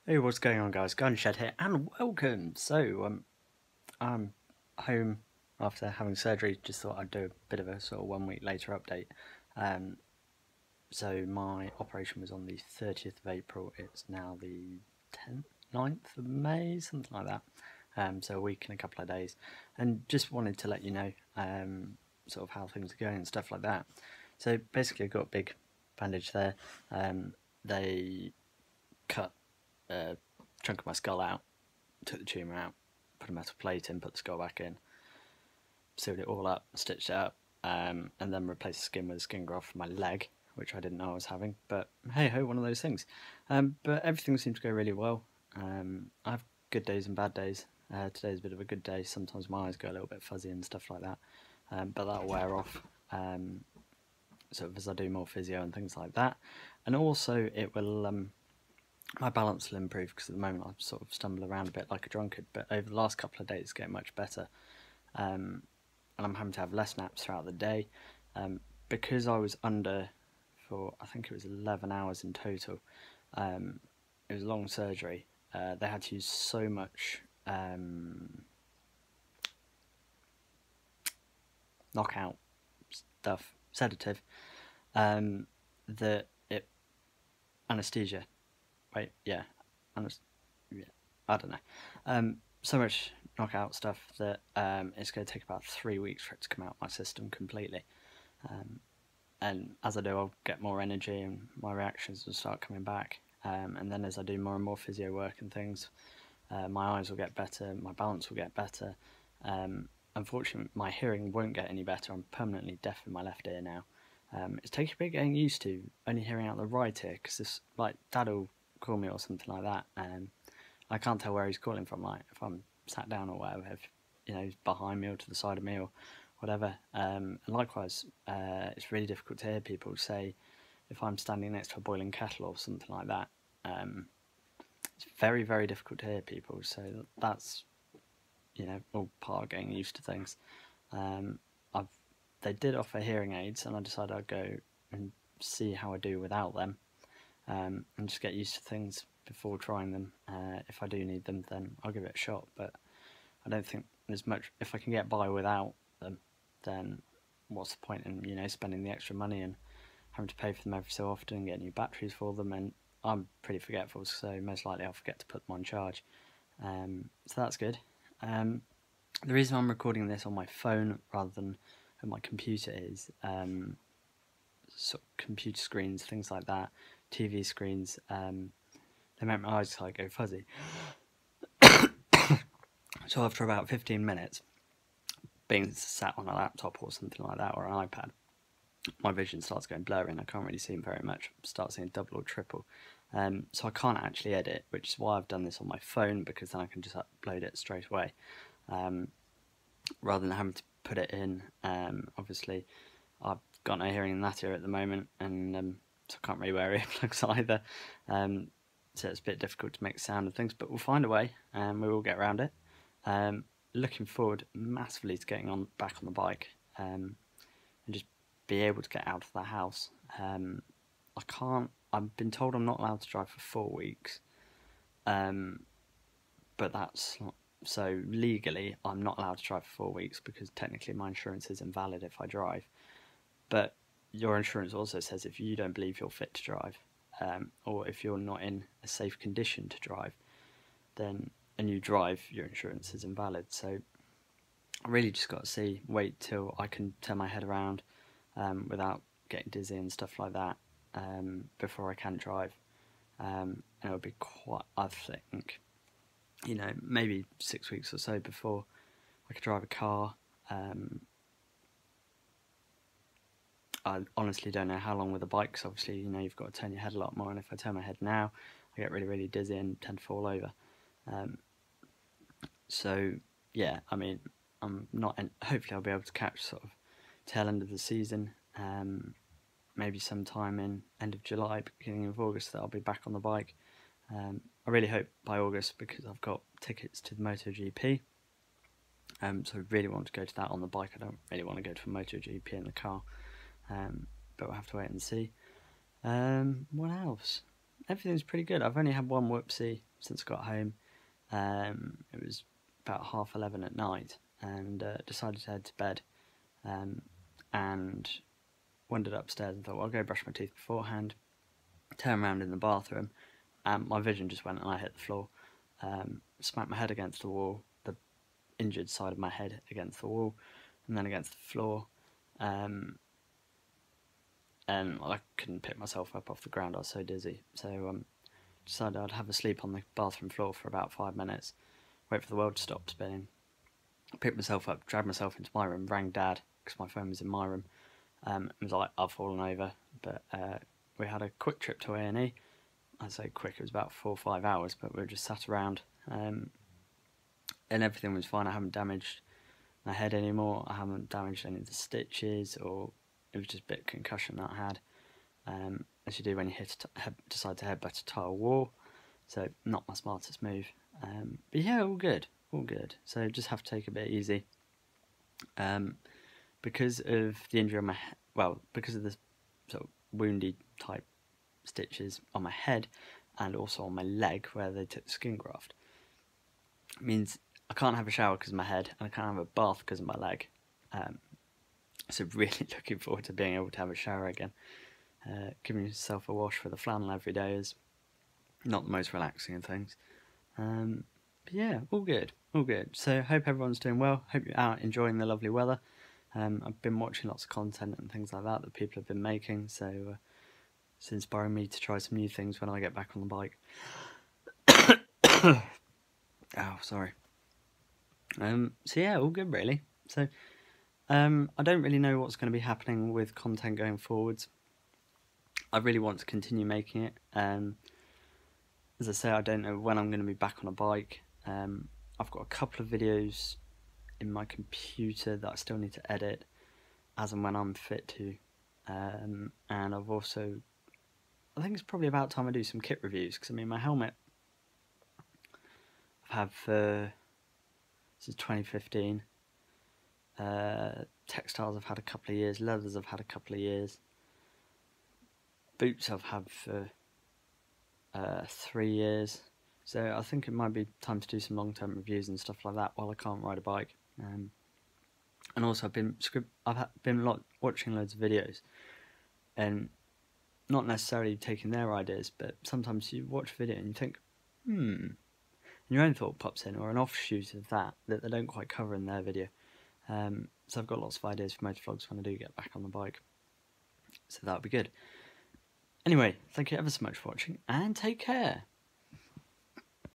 Hey, what's going on, guys? Gunshed here, and welcome. I'm home after having surgery. Just thought I'd do a bit of a sort of 1 week later update. Um, so my operation was on the 30th of April. It's now the 10th, 9th of May, something like that. So a week and a couple of days, and just wanted to let you know sort of how things are going and stuff like that. So basically, I got a big bandage there. They cut a chunk of my skull out, took the tumour out, put a metal plate in, put the skull back in, sealed it all up, stitched it up, and then replaced the skin with a skin graft for my leg, which I didn't know I was having. But hey ho, one of those things. But everything seems to go really well. I have good days and bad days. Today's a bit of a good day. Sometimes my eyes go a little bit fuzzy and stuff like that, but that'll wear off. Sort of as I do more physio and things like that, and also it will. My balance will improve because at the moment I sort of stumble around a bit like a drunkard, but over the last couple of days it's getting much better. And I'm having to have less naps throughout the day. Because I was under for, I think it was 11 hours in total. It was a long surgery. They had to use so much knockout stuff, sedative, that it, anesthesia. Wait, yeah, yeah, I don't know. So much knockout stuff that it's going to take about 3 weeks for it to come out of my system completely. And as I do, I'll get more energy and my reactions will start coming back. And then as I do more and more physio work and things, my eyes will get better, my balance will get better. Unfortunately, my hearing won't get any better. I'm permanently deaf in my left ear now. It's taking a bit getting used to only hearing out the right ear, because this, like, Dad will call me or something like that, and I can't tell where he's calling from, like if I'm sat down or whatever, if he's behind me or to the side of me or whatever. And likewise, it's really difficult to hear people say if I'm standing next to a boiling kettle or something like that. It's very, very difficult to hear people, so that's all part of getting used to things. I've They did offer hearing aids, and I decided I'd go and see how I do without them, and just get used to things before trying them. If I do need them, then I'll give it a shot, but I don't think there's much. If I can get by without them, then what's the point in spending the extra money and having to pay for them every so often and get new batteries for them? And I'm pretty forgetful, so most likely I'll forget to put them on charge. So that's good. The reason I'm recording this on my phone rather than on my computer is sort of computer screens, things like that, TV screens, they make my eyes like go fuzzy. So after about 15 minutes, being sat on a laptop or something like that, or an iPad, my vision starts going blurry and I can't really see very much. I start seeing double or triple. So I can't actually edit, which is why I've done this on my phone, because then I can just upload it straight away, rather than having to put it in. Obviously, I've got no hearing in that ear at the moment, and so I can't really wear earplugs either. So it's a bit difficult to make sound and things, but we'll find a way, and we will get around it. Looking forward massively to getting back on the bike, and just be able to get out of the house. I can't. I've been told I'm not allowed to drive for 4 weeks, but that's not, so legally I'm not allowed to drive for 4 weeks because technically my insurance is invalid if I drive. But your insurance also says if you don't believe you're fit to drive, or if you're not in a safe condition to drive, then and you drive, your insurance is invalid. So I really just got to wait till I can turn my head around without getting dizzy and stuff like that, before I can drive. And it'll be quite, I think, maybe 6 weeks or so before I could drive a car. I honestly don't know how long with a bike, because obviously, you've got to turn your head a lot more, and if I turn my head now, I get really, really dizzy and tend to fall over. So, yeah, I mean, hopefully I'll be able to catch sort of tail end of the season, maybe sometime in end of July, beginning of August, that I'll be back on the bike. I really hope by August, because I've got tickets to the MotoGP, so I really want to go to that on the bike. I don't really want to go to a MotoGP in the car, but we'll have to wait and see. What else? Everything's pretty good. I've only had one whoopsie since I got home. It was about 11:30 at night, and decided to head to bed. And wandered upstairs and thought, well, I'll go brush my teeth beforehand. Turn around in the bathroom, and my vision just went, and I hit the floor. Smacked my head against the wall, the injured side of my head against the wall, and then against the floor. And I couldn't pick myself up off the ground. I was so dizzy. So decided I'd have a sleep on the bathroom floor for about 5 minutes, wait for the world to stop spinning. Picked myself up, dragged myself into my room, rang Dad because my phone was in my room. It was like I've fallen over, but we had a quick trip to A&E. I'd say quick, it was about 4 or 5 hours, but we were just sat around, and everything was fine. I haven't damaged my head anymore. I haven't damaged any of the stitches, or it was just a bit of concussion that I had, as you do when you decide to headbutt a tile wall. So not my smartest move, but yeah, all good. So just have to take a bit easy. Because of the injury on my head, because of the sort of woundy type stitches on my head and also on my leg where they took the skin graft, it means I can't have a shower because of my head, and I can't have a bath because of my leg. So really looking forward to being able to have a shower again. Giving yourself a wash with a flannel every day is not the most relaxing of things. But yeah, all good. So hope everyone's doing well. Hope you're out enjoying the lovely weather. I've been watching lots of content and things like that people have been making, so it's inspiring me to try some new things when I get back on the bike. Oh, sorry. So yeah, all good really. So I don't really know what's going to be happening with content going forwards. I really want to continue making it. As I say, I don't know when I'm going to be back on a bike. I've got a couple of videos in my computer that I still need to edit as and when I'm fit to. And I've also, I think it's probably about time I do some kit reviews, because I mean my helmet I've had for since 2015. Textiles I've had a couple of years, leathers I've had a couple of years, boots I've had for 3 year. So I think it might be time to do some long-term reviews and stuff like that while I can't ride a bike. And also I've been watching loads of videos, and not necessarily taking their ideas, but sometimes you watch a video and you think, and your own thought pops in, or an offshoot of that they don't quite cover in their video. So I've got lots of ideas for motor vlogs when I do get back on the bike. So that'll be good. Anyway, thank you ever so much for watching, and take care.